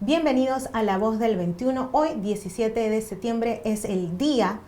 Bienvenidos a La Voz del 21. Hoy, 17 de septiembre, es el Día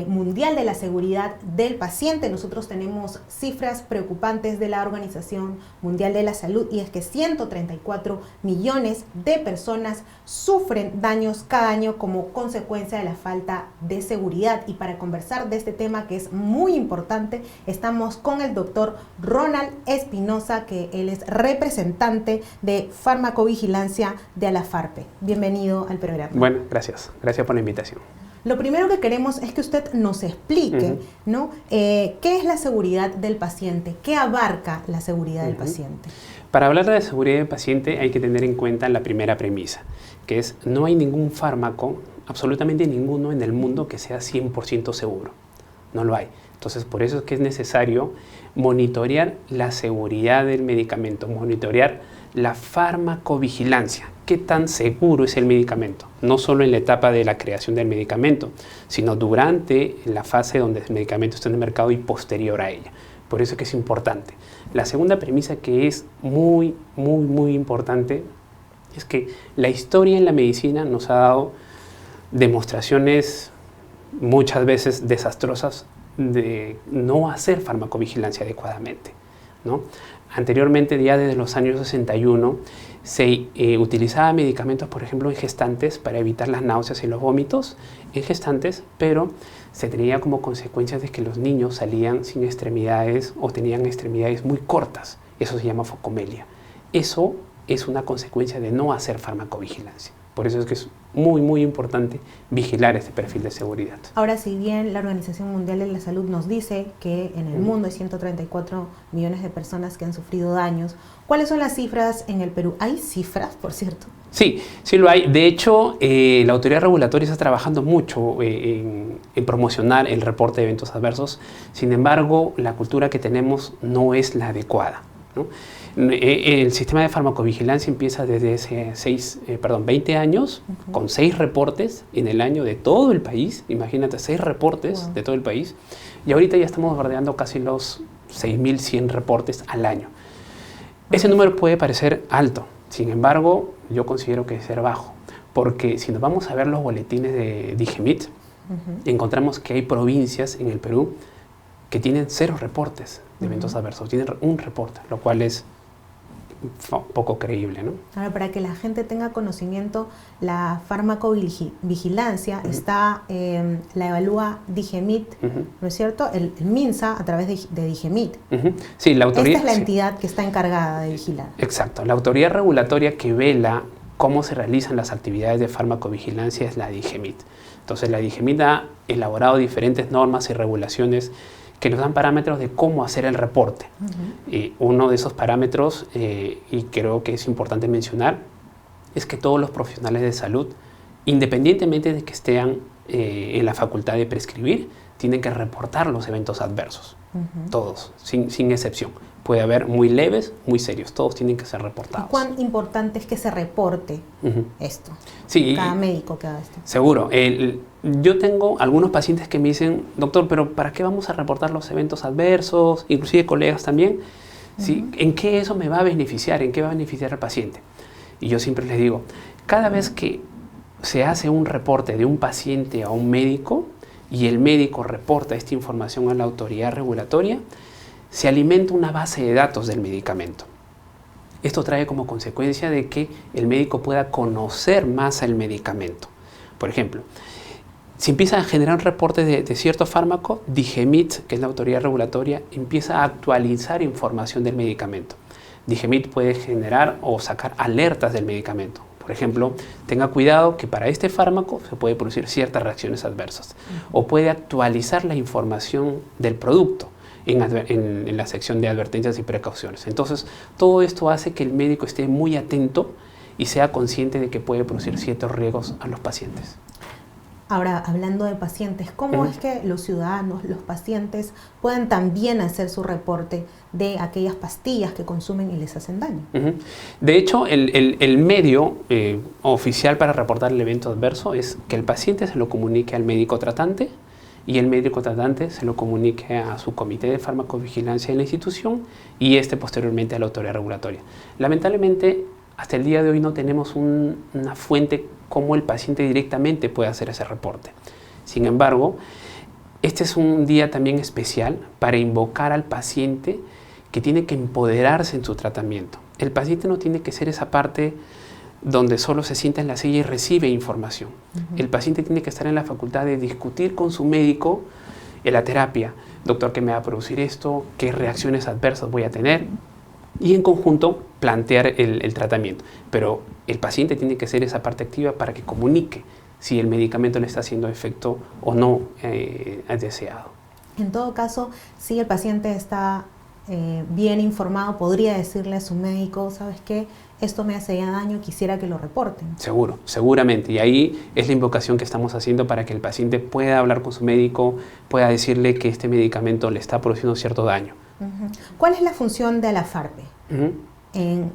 Mundial de la Seguridad del Paciente. Nosotros tenemos cifras preocupantes de la Organización Mundial de la Salud y es que 134 millones de personas sufren daños cada año como consecuencia de la falta de seguridad. Y para conversar de este tema que es muy importante, estamos con el doctor Ronald Espinosa, que él es representante de farmacovigilancia de ALAFARPE. Bienvenido al programa. Bueno, gracias. Gracias por la invitación. Lo primero que queremos es que usted nos explique, ¿no? ¿Qué es la seguridad del paciente? ¿Qué abarca la seguridad del paciente? Para hablar de la seguridad del paciente hay que tener en cuenta la primera premisa, que es no hay ningún fármaco, absolutamente ninguno en el mundo que sea 100% seguro. No lo hay. Entonces, por eso es que es necesario monitorear la seguridad del medicamento, monitorear la farmacovigilancia. ¿Qué tan seguro es el medicamento? No solo en la etapa de la creación del medicamento, sino durante la fase donde el medicamento está en el mercado y posterior a ella. Por eso es que es importante. La segunda premisa que es muy importante es que la historia en la medicina nos ha dado demostraciones muchas veces desastrosas de no hacer farmacovigilancia adecuadamente, ¿no? Anteriormente, ya desde los años 61, se utilizaba medicamentos, por ejemplo, en gestantes para evitar las náuseas y los vómitos en gestantes, pero se tenía como consecuencia de que los niños salían sin extremidades o tenían extremidades muy cortas. Eso se llama focomelia. Eso es una consecuencia de no hacer farmacovigilancia. Por eso es que es muy importante vigilar este perfil de seguridad. Ahora, si bien la Organización Mundial de la Salud nos dice que en el mundo hay 134 millones de personas que han sufrido daños, ¿cuáles son las cifras en el Perú? ¿Hay cifras, por cierto? Sí, sí lo hay. De hecho, la autoridad regulatoria está trabajando mucho en promocionar el reporte de eventos adversos. Sin embargo, la cultura que tenemos no es la adecuada, ¿no? El sistema de farmacovigilancia empieza desde hace 20 años, con 6 reportes en el año de todo el país. Imagínate, 6 reportes de todo el país. Y ahorita ya estamos bordeando casi los 6.100 reportes al año. Ese número puede parecer alto, sin embargo, yo considero que debe ser bajo. Porque si nos vamos a ver los boletines de DIGEMIT, encontramos que hay provincias en el Perú que tienen 0 reportes de eventos adversos, tienen un reporte, lo cual es poco creíble, ¿no? Ahora, para que la gente tenga conocimiento, la farmacovigilancia está, la evalúa DIGEMIT, ¿no es cierto? El MINSA a través de DIGEMIT. Sí, la autoridad, esta es la entidad que está encargada de vigilar. Exacto. La autoridad regulatoria que vela cómo se realizan las actividades de farmacovigilancia es la DIGEMIT. Entonces, la DIGEMIT ha elaborado diferentes normas y regulaciones que nos dan parámetros de cómo hacer el reporte. Uno de esos parámetros, y creo que es importante mencionar, es que todos los profesionales de salud, independientemente de que estén en la facultad de prescribir, tienen que reportar los eventos adversos. Todos, sin excepción. Puede haber muy leves, muy serios. Todos tienen que ser reportados. ¿Y cuán importante es que se reporte esto? Sí, cada médico que haga esto. Seguro. Yo tengo algunos pacientes que me dicen, doctor, pero ¿para qué vamos a reportar los eventos adversos? Inclusive colegas también. ¿Sí? ¿En qué eso me va a beneficiar? ¿En qué va a beneficiar al paciente? Y yo siempre les digo, cada vez que se hace un reporte de un paciente a un médico y el médico reporta esta información a la autoridad regulatoria, se alimenta una base de datos del medicamento. Esto trae como consecuencia de que el médico pueda conocer más al medicamento. Por ejemplo, si empieza a generar un reporte de cierto fármaco, DIGEMIT, que es la autoridad regulatoria, empieza a actualizar información del medicamento. DIGEMIT puede generar o sacar alertas del medicamento. Por ejemplo, tenga cuidado que para este fármaco se puede producir ciertas reacciones adversas. O puede actualizar la información del producto en la sección de advertencias y precauciones. Entonces, todo esto hace que el médico esté muy atento y sea consciente de que puede producir ciertos riesgos a los pacientes. Ahora, hablando de pacientes, ¿cómo es que los ciudadanos, los pacientes, pueden también hacer su reporte de aquellas pastillas que consumen y les hacen daño? De hecho, el medio oficial para reportar el evento adverso es que el paciente se lo comunique al médico tratante y el médico tratante se lo comunique a su comité de farmacovigilancia en la institución y posteriormente a la autoridad regulatoria. Lamentablemente, hasta el día de hoy no tenemos una fuente como el paciente directamente puede hacer ese reporte. Sin embargo, este es un día también especial para invocar al paciente que tiene que empoderarse en su tratamiento. El paciente no tiene que ser esa parte donde solo se sienta en la silla y recibe información. El paciente tiene que estar en la facultad de discutir con su médico en la terapia. Doctor, ¿qué me va a producir esto? ¿Qué reacciones adversas voy a tener? Y en conjunto plantear el tratamiento. Pero el paciente tiene que ser esa parte activa para que comunique si el medicamento le está haciendo efecto o no deseado. En todo caso, si el paciente está bien informado, podría decirle a su médico, ¿sabes qué? Esto me hace ya daño, quisiera que lo reporten. Seguro, seguramente. Y ahí es la invocación que estamos haciendo para que el paciente pueda hablar con su médico, pueda decirle que este medicamento le está produciendo cierto daño. ¿Cuál es la función de Alafarpe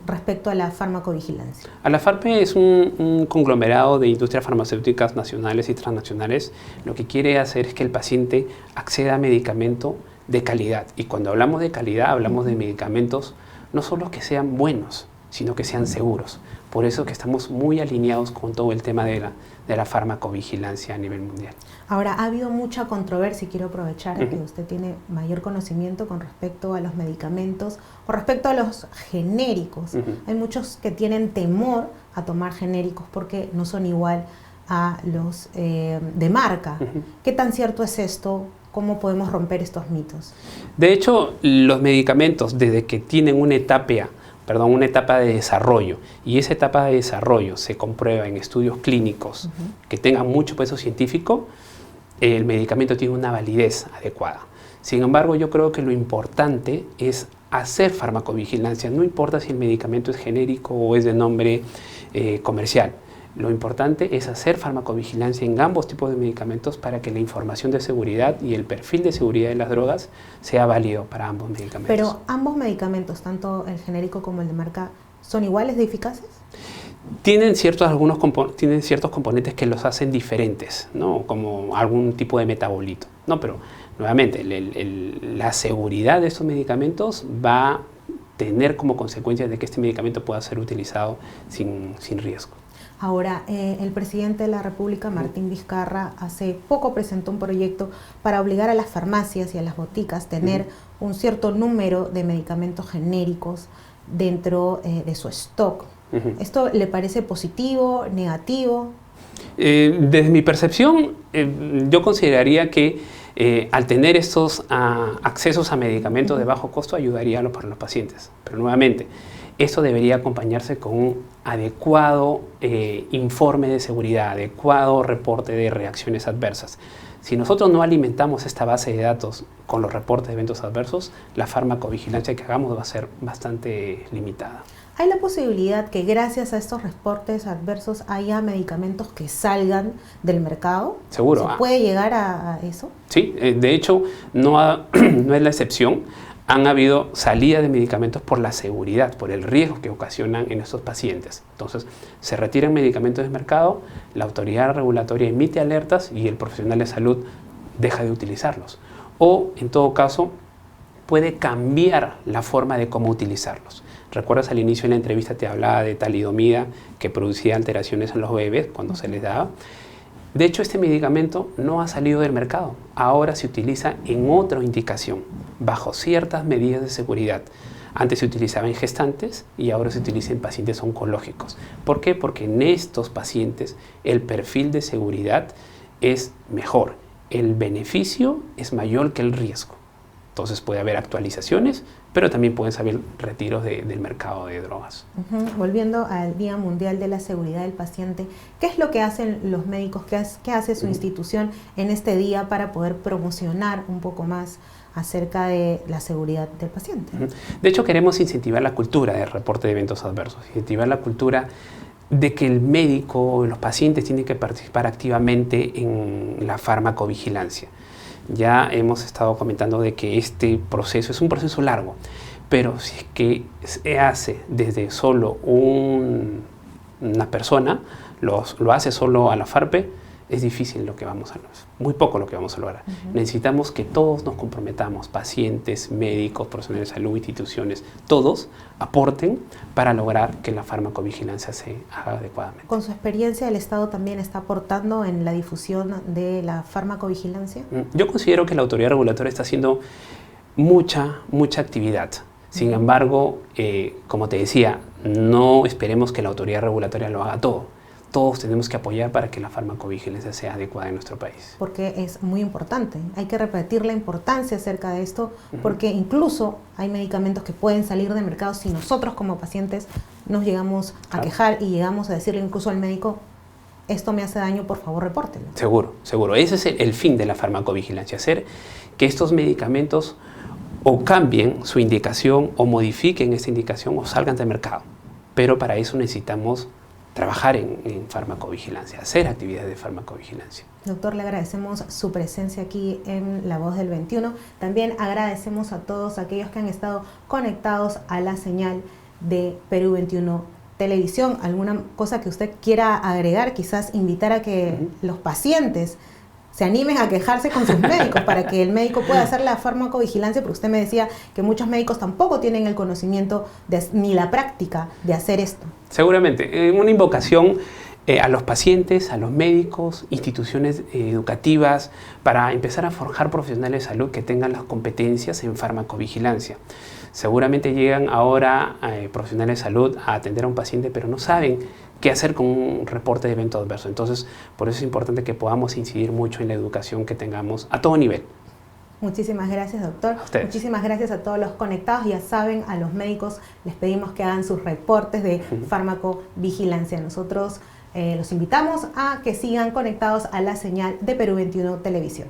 respecto a la farmacovigilancia? Alafarpe es un conglomerado de industrias farmacéuticas nacionales y transnacionales. Lo que quiere hacer es que el paciente acceda a medicamento de calidad. Y cuando hablamos de calidad, hablamos de medicamentos no solo que sean buenos, sino que sean seguros. Por eso que estamos muy alineados con todo el tema de la farmacovigilancia a nivel mundial. Ahora, ha habido mucha controversia y quiero aprovechar que usted tiene mayor conocimiento con respecto a los medicamentos o respecto a los genéricos. Hay muchos que tienen temor a tomar genéricos porque no son igual a los de marca. ¿Qué tan cierto es esto? ¿Cómo podemos romper estos mitos? De hecho, los medicamentos, desde que tienen una etapa de desarrollo, y esa etapa de desarrollo se comprueba en estudios clínicos que tengan mucho peso científico, el medicamento tiene una validez adecuada. Sin embargo, yo creo que lo importante es hacer farmacovigilancia. No importa si el medicamento es genérico o es de nombre comercial. Lo importante es hacer farmacovigilancia en ambos tipos de medicamentos para que la información de seguridad y el perfil de seguridad de las drogas sea válido para ambos medicamentos. Pero ambos medicamentos, tanto el genérico como el de marca, ¿son iguales de eficaces? Tienen ciertos componentes que los hacen diferentes, ¿no? Como algún tipo de metabolito. No, pero nuevamente, la seguridad de estos medicamentos va a tener como consecuencia de que este medicamento pueda ser utilizado sin riesgo. Ahora, el presidente de la República, Martín Vizcarra, hace poco presentó un proyecto para obligar a las farmacias y a las boticas a tener un cierto número de medicamentos genéricos dentro de su stock. ¿Esto le parece positivo, negativo? Desde mi percepción, yo consideraría que al tener estos accesos a medicamentos de bajo costo ayudaría para los pacientes. Pero nuevamente, esto debería acompañarse con un adecuado informe de seguridad, adecuado reporte de reacciones adversas. Si nosotros no alimentamos esta base de datos con los reportes de eventos adversos, la farmacovigilancia que hagamos va a ser bastante limitada. ¿Hay la posibilidad que gracias a estos reportes adversos haya medicamentos que salgan del mercado? Seguro. ¿Se puede llegar a eso? Sí, de hecho no es la excepción. Han habido salida de medicamentos por la seguridad, por el riesgo que ocasionan en estos pacientes. Entonces, se retiran medicamentos del mercado, la autoridad regulatoria emite alertas y el profesional de salud deja de utilizarlos. O, en todo caso, puede cambiar la forma de cómo utilizarlos. ¿Recuerdas al inicio de la entrevista te hablaba de talidomida que producía alteraciones en los bebés cuando se les daba? De hecho, este medicamento no ha salido del mercado. Ahora se utiliza en otra indicación, bajo ciertas medidas de seguridad. Antes se utilizaba en gestantes y ahora se utiliza en pacientes oncológicos. ¿Por qué? Porque en estos pacientes el perfil de seguridad es mejor. El beneficio es mayor que el riesgo. Entonces puede haber actualizaciones, pero también pueden haber retiros del mercado de drogas. Volviendo al Día Mundial de la Seguridad del Paciente, ¿qué es lo que hacen los médicos? ¿Qué hace su institución en este día para poder promocionar un poco más acerca de la seguridad del paciente? De hecho, queremos incentivar la cultura del reporte de eventos adversos, incentivar la cultura de que el médico o los pacientes tienen que participar activamente en la farmacovigilancia. Ya hemos estado comentando de que este proceso es un proceso largo, pero si es que se hace desde solo una persona, lo hace solo Alafarpe, es difícil lo que vamos a lograr, muy poco lo que vamos a lograr. Necesitamos que todos nos comprometamos, pacientes, médicos, profesionales de salud, instituciones, todos aporten para lograr que la farmacovigilancia se haga adecuadamente. Con su experiencia, ¿el Estado también está aportando en la difusión de la farmacovigilancia? Yo considero que la autoridad regulatoria está haciendo mucha actividad. Sin embargo, como te decía, no esperemos que la autoridad regulatoria lo haga todo. Todos tenemos que apoyar para que la farmacovigilancia sea adecuada en nuestro país. Porque es muy importante. Hay que repetir la importancia acerca de esto, porque incluso hay medicamentos que pueden salir del mercado si nosotros como pacientes nos llegamos a quejar y llegamos a decirle incluso al médico, esto me hace daño, por favor, repórtelo. Seguro, seguro. Ese es el fin de la farmacovigilancia, hacer que estos medicamentos o cambien su indicación o modifiquen esta indicación o salgan del mercado. Pero para eso necesitamos trabajar en farmacovigilancia, hacer actividades de farmacovigilancia. Doctor, le agradecemos su presencia aquí en La Voz del 21. También agradecemos a todos aquellos que han estado conectados a la señal de Perú 21 Televisión. ¿Alguna cosa que usted quiera agregar? Quizás invitar a que los pacientes se animen a quejarse con sus médicos para que el médico pueda hacer la farmacovigilancia, porque usted me decía que muchos médicos tampoco tienen el conocimiento ni la práctica de hacer esto. Seguramente, una invocación a los pacientes, a los médicos, instituciones educativas, para empezar a forjar profesionales de salud que tengan las competencias en farmacovigilancia. Seguramente llegan ahora profesionales de salud a atender a un paciente, pero no saben qué hacer con un reporte de evento adverso. Entonces, por eso es importante que podamos incidir mucho en la educación que tengamos a todo nivel. Muchísimas gracias, doctor. Muchísimas gracias a todos los conectados. Ya saben, a los médicos les pedimos que hagan sus reportes de farmacovigilancia. Nosotros los invitamos a que sigan conectados a la señal de Perú 21 Televisión.